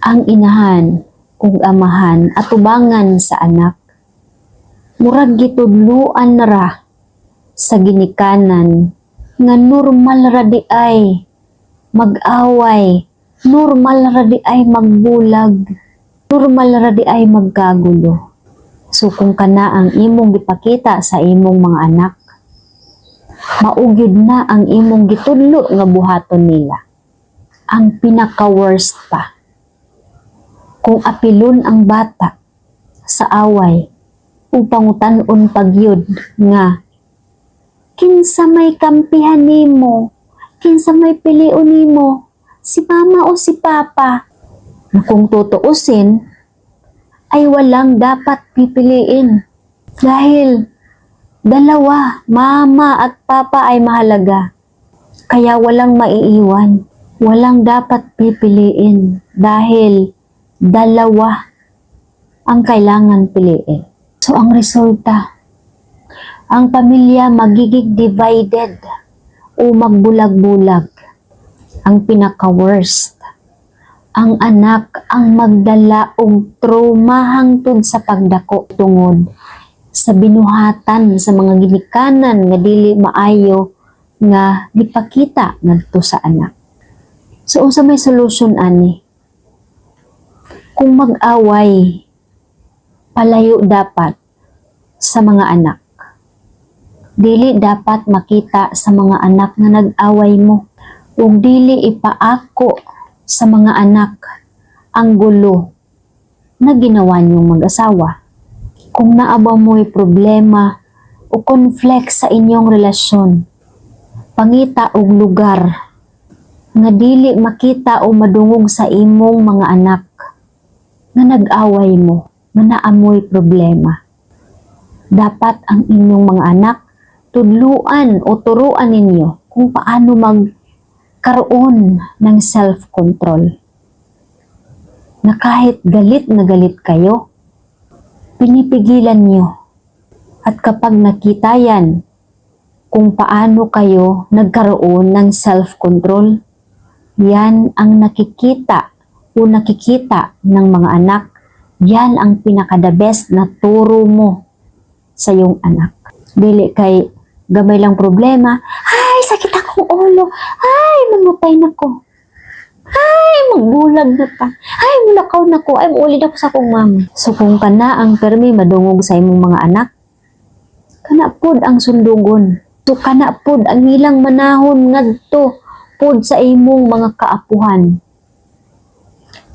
ang inahan ug amahan atubangan sa anak. Murag gitudluan na ra sa ginikanan nga normal ra di ay mag-away, normal ra di ay magbulag, normal ra di ay magkagulo. So kung kana ang imong gipakita sa imong mga anak, maugid na ang imong gitudlo nga buhaton nila. Ang pinaka-worst pa, kung apilon ang bata sa away, upang utan-on pagyud nga kinsa may kampihan nimo, kinsa may pilion nimo, si mama o si papa. Na kung tutuusin, ay walang dapat pipiliin. Dahil dalawa, mama at papa ay mahalaga. Kaya walang maiiwan. Walang dapat pipiliin. Dahil dalawa ang kailangan piliin. So ang resulta, ang pamilya magiging divided o magbulag-bulag. Ang pinaka-worst, ang anak ang magdala og trauma hangtod sa pagdako tungod sa binuhatan sa mga ginikanan nga dili maayo nga gipakita ngadto sa anak. So unsa may solusyon ani? Kung mag-away, palayo dapat sa mga anak. Dili dapat makita sa mga anak na nag-away mo. Ug dili ipaako sa mga anak ang gulo na ginawa niyong mag-asawa. Kung naaba mo'y problema o conflict sa inyong relasyon, pangita og lugar nga dili makita o madungog sa imong mga anak nga nag-away mo, nga naamoy problema. Dapat ang inyong mga anak tudluan o turuan ninyo kung paano magkaroon ng self-control. Na kahit galit na galit kayo, pinipigilan nyo. At kapag nakita yan kung paano kayo nagkaroon ng self-control, yan ang nakikita ng mga anak. Yan ang pinaka-the best na turo mo sa iyong anak. Dili kay gamay lang problema, ay sakit akong ulo, ay mamatay na ko, ay magbulag na ta, ay mulakaw na ko, ay maulid ako sa akong mama. So kung kana ang permi madungog sa imong mga anak, kana pod ang sundugon. So kana pod ang ilang manahon ngadto pod sa imong mga kaapuhan.